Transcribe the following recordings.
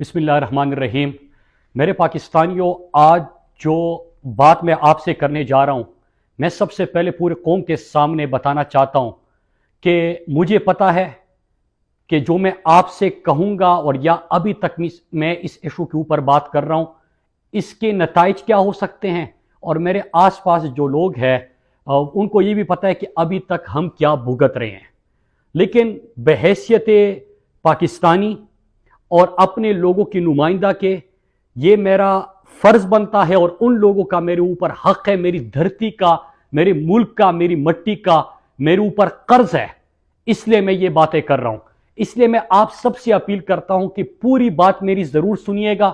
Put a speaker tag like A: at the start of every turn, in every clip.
A: بسم اللہ الرحمن الرحیم۔ میرے پاکستانیوں، آج جو بات میں آپ سے کرنے جا رہا ہوں، میں سب سے پہلے پورے قوم کے سامنے بتانا چاہتا ہوں کہ مجھے پتا ہے کہ جو میں آپ سے کہوں گا اور یا ابھی تک میں اس ایشو کے اوپر بات کر رہا ہوں، اس کے نتائج کیا ہو سکتے ہیں، اور میرے آس پاس جو لوگ ہیں ان کو یہ بھی پتا ہے کہ ابھی تک ہم کیا بھگت رہے ہیں۔ لیکن بحیثیت پاکستانی اور اپنے لوگوں کی نمائندہ کے یہ میرا فرض بنتا ہے، اور ان لوگوں کا میرے اوپر حق ہے، میری دھرتی کا، میرے ملک کا، میری مٹی کا میرے اوپر قرض ہے، اس لیے میں یہ باتیں کر رہا ہوں۔ اس لیے میں آپ سب سے اپیل کرتا ہوں کہ پوری بات میری ضرور سنیے گا،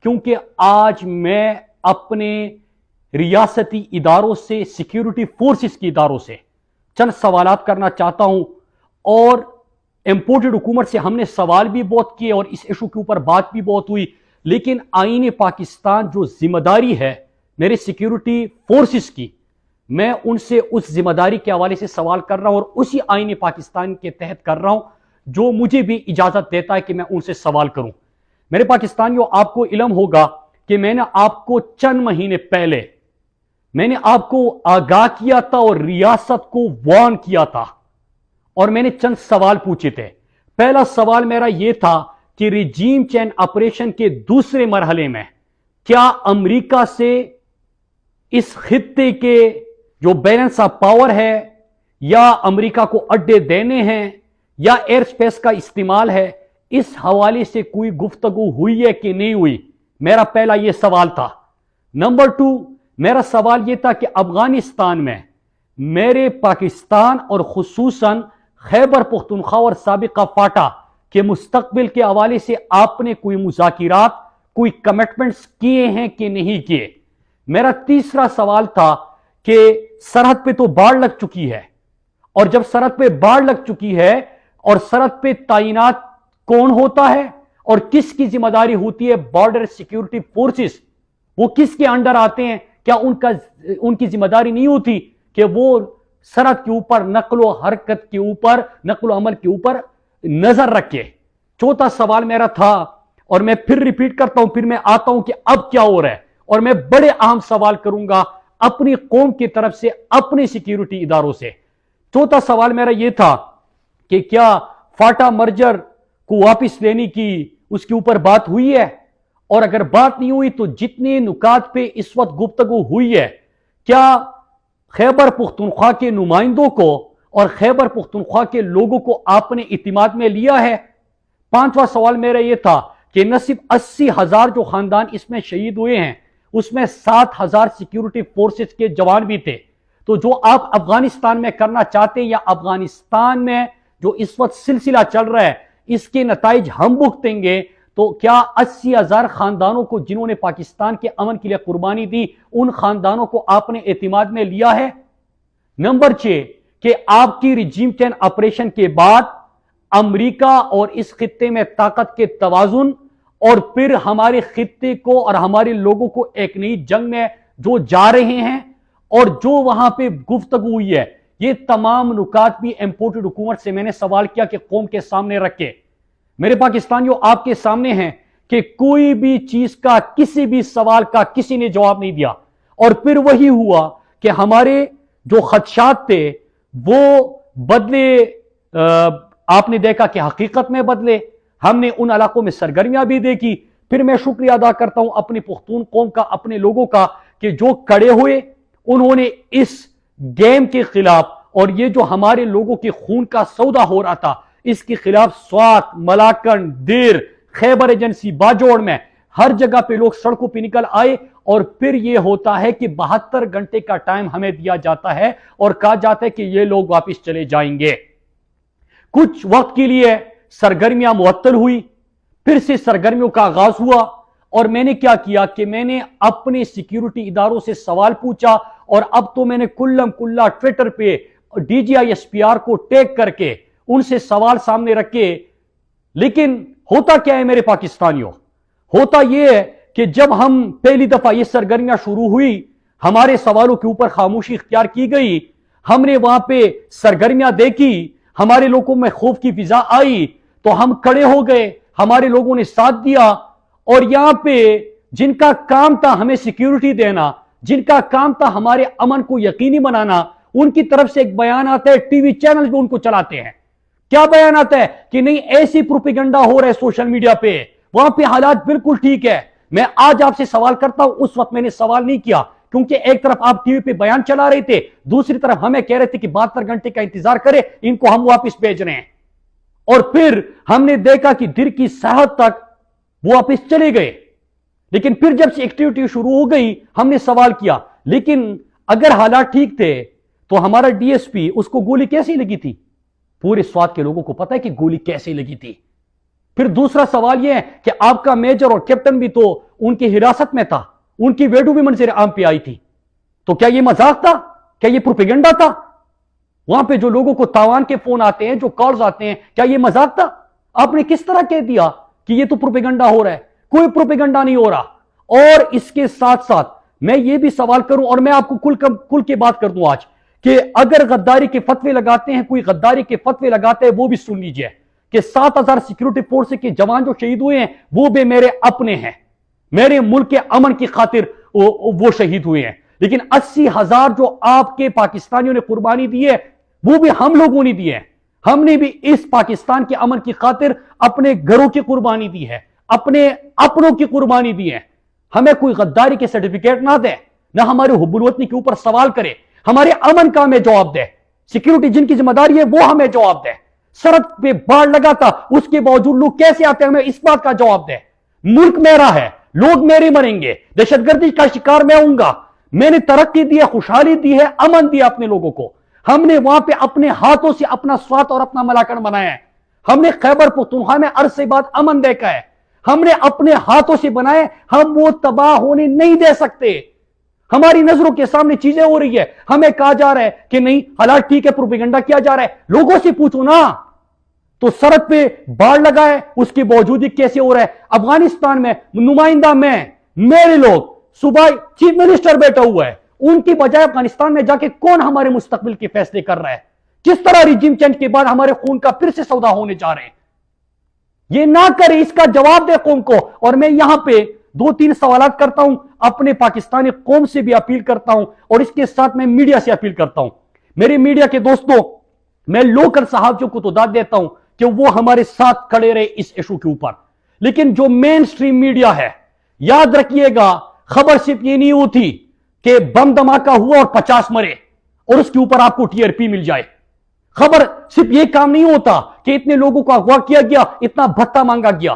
A: کیونکہ آج میں اپنے ریاستی اداروں سے، سیکیورٹی فورسز کی اداروں سے چند سوالات کرنا چاہتا ہوں، اور امپورٹڈ حکومت سے ہم نے سوال بھی بہت کیے اور اس ایشو کے اوپر بات بھی بہت ہوئی، لیکن آئین پاکستان جو ذمہ داری ہے میرے سیکیورٹی فورسز کی، میں ان سے اس ذمہ داری کے حوالے سے سوال کر رہا ہوں، اور اسی آئین پاکستان کے تحت کر رہا ہوں جو مجھے بھی اجازت دیتا ہے کہ میں ان سے سوال کروں۔ میرے پاکستانیوں، آپ کو علم ہوگا کہ میں نے آپ کو چند مہینے پہلے میں نے آپ کو آگاہ کیا تھا اور ریاست کو وارن کیا تھا، اور میں نے چند سوال پوچھے تھے۔ پہلا سوال میرا یہ تھا کہ ریجیم چینج آپریشن کے دوسرے مرحلے میں کیا امریکہ سے اس خطے کے جو بیلنس آف پاور ہے، یا امریکہ کو اڈے دینے ہیں، یا ایئر سپیس کا استعمال ہے، اس حوالے سے کوئی گفتگو ہوئی ہے کہ نہیں ہوئی؟ میرا پہلا یہ سوال تھا۔ نمبر 2، میرا سوال یہ تھا کہ افغانستان میں میرے پاکستان اور خصوصاً خیبر پختونخوا اور سابقہ فاٹا کے مستقبل کے حوالے سے آپ نے کوئی مذاکرات، کوئی کمٹمنٹس کیے ہیں کہ نہیں کیے؟ میرا تیسرا سوال تھا کہ سرحد پہ تو باڑ لگ چکی ہے، اور جب سرحد پہ باڑ لگ چکی ہے اور سرحد پہ تعینات کون ہوتا ہے اور کس کی ذمہ داری ہوتی ہے؟ بارڈر سیکیورٹی فورسز، وہ کس کے انڈر آتے ہیں؟ کیا ان کی ذمہ داری نہیں ہوتی کہ وہ سرحد کے اوپر نقل و حرکت کے اوپر، نقل و عمل کے اوپر نظر رکھے؟ چوتھا سوال میرا تھا، اور میں پھر ریپیٹ کرتا ہوں، پھر میں آتا ہوں کہ اب کیا ہو رہا ہے، اور میں بڑے اہم سوال کروں گا اپنی قوم کی طرف سے، اپنے سیکیورٹی اداروں سے۔ چوتھا سوال میرا یہ تھا کہ کیا فاٹا مرجر کو واپس لینے کی اس کے اوپر بات ہوئی ہے، اور اگر بات نہیں ہوئی تو جتنے نکات پہ اس وقت گفتگو ہوئی ہے، کیا خیبر پختونخوا کے نمائندوں کو اور خیبر پختونخوا کے لوگوں کو آپ نے اعتماد میں لیا ہے؟ پانچواں سوال میرا یہ تھا کہ نہ صرف 80,000 جو خاندان اس میں شہید ہوئے ہیں، اس میں 7,000 سیکیورٹی فورسز کے جوان بھی تھے، تو جو آپ افغانستان میں کرنا چاہتے ہیں، یا افغانستان میں جو اس وقت سلسلہ چل رہا ہے، اس کے نتائج ہم بھگتیں گے، تو کیا 80,000 خاندانوں کو جنہوں نے پاکستان کے امن کے لیے قربانی دی، ان خاندانوں کو آپ نے اعتماد میں لیا ہے؟ نمبر 6، کہ آپ کی ریجیم چینج آپریشن کے بعد امریکہ اور اس خطے میں طاقت کے توازن، اور پھر ہمارے خطے کو اور ہمارے لوگوں کو ایک نئی جنگ میں جو جا رہے ہیں، اور جو وہاں پہ گفتگو ہوئی ہے، یہ تمام نکات بھی امپورٹڈ حکومت سے میں نے سوال کیا کہ قوم کے سامنے رکھے۔ میرے پاکستانیوں، آپ کے سامنے ہیں کہ کوئی بھی چیز کا، کسی بھی سوال کا کسی نے جواب نہیں دیا، اور پھر وہی ہوا کہ ہمارے جو خدشات تھے وہ بدلے، آپ نے دیکھا کہ حقیقت میں بدلے، ہم نے ان علاقوں میں سرگرمیاں بھی دیکھی۔ پھر میں شکریہ ادا کرتا ہوں اپنی پختون قوم کا، اپنے لوگوں کا، کہ جو کڑے ہوئے، انہوں نے اس گیم کے خلاف، اور یہ جو ہمارے لوگوں کے خون کا سودا ہو رہا تھا، اس کے خلاف سوات، ملاکنڈ، دیر، خیبر ایجنسی، باجوڑ میں ہر جگہ پہ لوگ سڑکوں پہ نکل آئے، اور پھر یہ ہوتا ہے کہ 72 گھنٹے کا ٹائم ہمیں دیا جاتا ہے اور کہا جاتا ہے کہ یہ لوگ واپس چلے جائیں گے۔ کچھ وقت کے لیے سرگرمیاں معطل ہوئی، پھر سے سرگرمیوں کا آغاز ہوا، اور میں نے کیا کیا کہ میں نے اپنے سیکیورٹی اداروں سے سوال پوچھا، اور اب تو میں نے کلم کلا ٹویٹر پہ DGI-SPR کو ٹیگ کر کے ان سے سوال سامنے رکھے۔ لیکن ہوتا کیا ہے میرے پاکستانیوں؟ ہوتا یہ ہے کہ جب ہم پہلی دفعہ یہ سرگرمیاں شروع ہوئی، ہمارے سوالوں کے اوپر خاموشی اختیار کی گئی، ہم نے وہاں پہ سرگرمیاں دیکھی، ہمارے لوگوں میں خوف کی فضا آئی، تو ہم کھڑے ہو گئے، ہمارے لوگوں نے ساتھ دیا، اور یہاں پہ جن کا کام تھا ہمیں سیکیورٹی دینا، جن کا کام تھا ہمارے امن کو یقینی بنانا، ان کی طرف سے ایک بیان آتا ہے، ٹی وی چینل بھی ان کو چلاتے ہیں. کیا بیان آتا ہے کہ نہیں ایسی پروپیگنڈا ہو رہا ہے سوشل میڈیا پہ، وہاں پہ حالات بالکل ٹھیک ہے. میں آج آپ سے سوال کرتا ہوں، اس وقت میں نے سوال نہیں کیا کیونکہ ایک طرف آپ ٹی وی پہ بیان چلا رہے تھے، دوسری طرف ہمیں کہہ رہے تھے کہ 72 گھنٹے کا انتظار کرے، ان کو ہم واپس بھیج رہے ہیں. اور پھر ہم نے دیکھا کہ دیر کی ساحت تک وہ واپس چلے گئے. لیکن پھر جب سے ایکٹیویٹی شروع ہو گئی ہم نے سوال کیا، لیکن اگر حالات ٹھیک تھے تو ہمارا ڈی ایس پی اس کو گولی کیسی لگی تھی؟ پورے سوات کے لوگوں کو پتا ہے کہ گولی کیسے لگی تھی. پھر دوسرا سوال یہ ہے کہ آپ کا میجر اور کیپٹن بھی تو ان کی حراست میں تھا، ان کی ویڈیو بھی منظر عام پہ آئی تھی. تو کیا یہ مذاق تھا؟ کیا یہ پروپیگنڈا تھا؟ وہاں پہ جو لوگوں کو تاوان کے فون آتے ہیں، جو کالز آتے ہیں، کیا یہ مذاق تھا؟ آپ نے کس طرح کہہ دیا کہ یہ تو پروپیگنڈا ہو رہا ہے؟ کوئی پروپیگنڈا نہیں ہو رہا. اور اس کے ساتھ ساتھ میں یہ بھی سوال کروں اور میں آپ کو کل کے بات کر دوں آج کہ اگر غداری کے فتوے لگاتے ہیں، کوئی غداری کے فتوے لگاتے ہیں، وہ بھی سن لیجئے کہ 7000 سیکیورٹی فورس کے جوان جو شہید ہوئے ہیں وہ بھی میرے اپنے ہیں، میرے ملک کے امن کی خاطر وہ شہید ہوئے ہیں. لیکن 80,000 جو آپ کے پاکستانیوں نے قربانی دی ہے وہ بھی ہم لوگوں نے دی ہے. ہم نے بھی اس پاکستان کے امن کی خاطر اپنے گھروں کی قربانی دی ہے، اپنے اپنوں کی قربانی دی ہے. ہمیں کوئی غداری کے سرٹیفکیٹ نہ دے، نہ ہمارے حب الوطنی کے اوپر سوال کرے، ہمارے امن کا ہمیں جواب دے. سیکیورٹی جن کی ذمہ داری ہے وہ ہمیں جواب دے. سڑک پہ باڑ لگا تھا اس کے باوجود لوگ کیسے آتے ہیں، ہمیں اس بات کا جواب دے. ملک میرا ہے، لوگ میرے مریں گے، دہشت گردی کا شکار میں ہوں گا. میں نے ترقی دی ہے، خوشحالی دی ہے، امن دیا اپنے لوگوں کو. ہم نے وہاں پہ اپنے ہاتھوں سے اپنا سوات اور اپنا ملاکنڈ بنایا ہے. ہم نے خیبر پختونخوا میں عرصے بعد امن دیکھا ہے، ہم نے اپنے ہاتھوں سے بنائے. ہم وہ تباہ ہونے نہیں دے سکتے. ہماری نظروں کے سامنے چیزیں ہو رہی ہے، ہمیں کہا جا رہا ہے کہ نہیں حالات ٹھیک ہے، پروپیگنڈا کیا جا رہا ہے. لوگوں سے پوچھو نا. تو سڑک پہ باڑ لگا ہے اس کے باوجود ہی کیسے ہو رہا ہے؟ افغانستان میں نمائندہ میں، میرے لوگ، صوبائی چیف منسٹر بیٹھا ہوا ہے، ان کی بجائے افغانستان میں جا کے کون ہمارے مستقبل کے فیصلے کر رہا ہے؟ کس طرح ریجیم چینج کے بعد ہمارے خون کا پھر سے سودا ہونے جا رہے ہیں؟ یہ نہ کرے، اس کا جواب دے قوم کو. اور میں یہاں پہ 2-3 سوالات کرتا ہوں، اپنے پاکستانی قوم سے بھی اپیل کرتا ہوں اور اس کے ساتھ میں میڈیا سے اپیل کرتا ہوں. میرے میڈیا کے دوستوں، میں لوکل صحافیوں کو تو داد دیتا ہوں کہ وہ ہمارے ساتھ کھڑے رہے اس ایشو کے اوپر، لیکن جو مین سٹریم میڈیا ہے، یاد رکھیے گا خبر صرف یہ نہیں ہوتی کہ بم دھماکہ ہوا اور 50 مرے اور اس کے اوپر آپ کو ٹی آر پی مل جائے. خبر صرف یہ کام نہیں ہوتا کہ اتنے لوگوں کو اغوا کیا گیا، اتنا بھتہ مانگا گیا.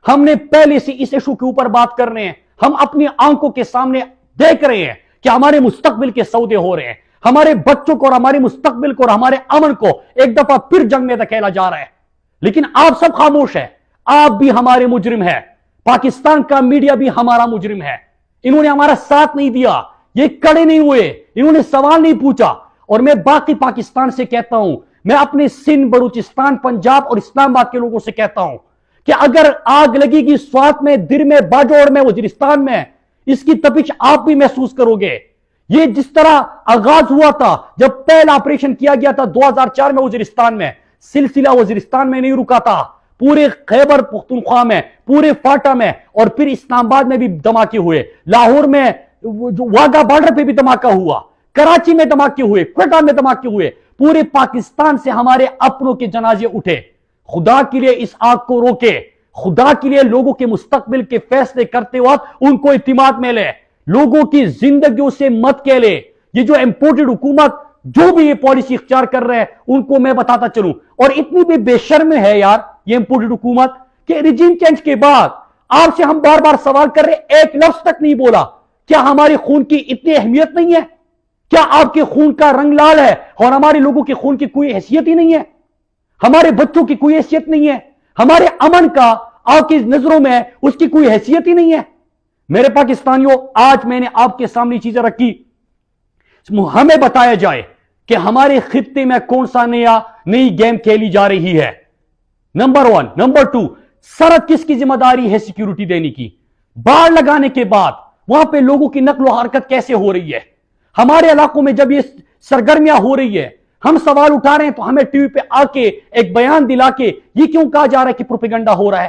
A: ہم نے پہلے سے اس ایشو کے اوپر بات کر رہے ہیں. ہم اپنی آنکھوں کے سامنے دیکھ رہے ہیں کہ ہمارے مستقبل کے سودے ہو رہے ہیں. ہمارے بچوں کو اور ہمارے مستقبل کو اور ہمارے امن کو ایک دفعہ پھر جنگ میں دھکیلا جا رہا ہے. لیکن آپ سب خاموش ہیں. آپ بھی ہمارے مجرم ہیں، پاکستان کا میڈیا بھی ہمارا مجرم ہے. انہوں نے ہمارا ساتھ نہیں دیا، یہ کڑے نہیں ہوئے، انہوں نے سوال نہیں پوچھا. اور میں باقی پاکستان سے کہتا ہوں، میں اپنے سندھ، بلوچستان، پنجاب اور اسلام آباد کے لوگوں سے کہتا ہوں کہ اگر آگ لگے گی سوات میں، در میں، باجوڑ میں، وزیرستان میں، اس کی تپش آپ بھی محسوس کرو گے. یہ جس طرح آغاز ہوا تھا جب پہلا آپریشن کیا گیا تھا 2004 میں وزیرستان میں، سلسلہ وزیرستان میں نہیں رکا تھا، پورے خیبر پختونخوا میں، پورے فاٹا میں، اور پھر اسلام آباد میں بھی دھماکے ہوئے، لاہور میں جو واگا بارڈر پہ بھی دھماکہ ہوا، کراچی میں دھماکے ہوئے، کوئٹہ میں دھماکے ہوئے. پورے پاکستان سے ہمارے اپنوں کے جنازے اٹھے. خدا کے لیے اس آگ کو روکے، خدا کے لیے لوگوں کے مستقبل کے فیصلے کرتے وقت ان کو اعتماد میں لے، لوگوں کی زندگیوں سے مت کہہ لے. یہ جو امپورٹڈ حکومت جو بھی یہ پالیسی اختیار کر رہے ہیں ان کو میں بتاتا چلوں، اور اتنی بھی بے شرم ہے یار یہ امپورٹڈ حکومت کہ ریجیم چینج کے بعد آپ سے ہم بار بار سوال کر رہے، ایک لفظ تک نہیں بولا. کیا ہمارے خون کی اتنی اہمیت نہیں ہے؟ کیا آپ کے خون کا رنگ لال ہے اور ہمارے لوگوں کے خون کی کوئی حیثیت ہی نہیں ہے؟ ہمارے بچوں کی کوئی حیثیت نہیں ہے؟ ہمارے امن کا آپ کی نظروں میں اس کی کوئی حیثیت ہی نہیں ہے؟ میرے پاکستانیوں، آج میں نے آپ کے سامنے چیزیں رکھی، ہمیں بتایا جائے کہ ہمارے خطے میں کون سا نئی گیم کھیلی جا رہی ہے. نمبر 1. نمبر 2، سرحد کس کی ذمہ داری ہے سیکیورٹی دینے کی؟ باڑ لگانے کے بعد وہاں پہ لوگوں کی نقل و حرکت کیسے ہو رہی ہے؟ ہمارے علاقوں میں جب یہ سرگرمیاں ہو رہی ہے، ہم سوال اٹھا رہے ہیں تو ہمیں ٹی وی پہ آ کے ایک بیان دلا کے یہ کیوں کہا جا رہا ہے کہ پروپیگنڈا ہو رہا ہے؟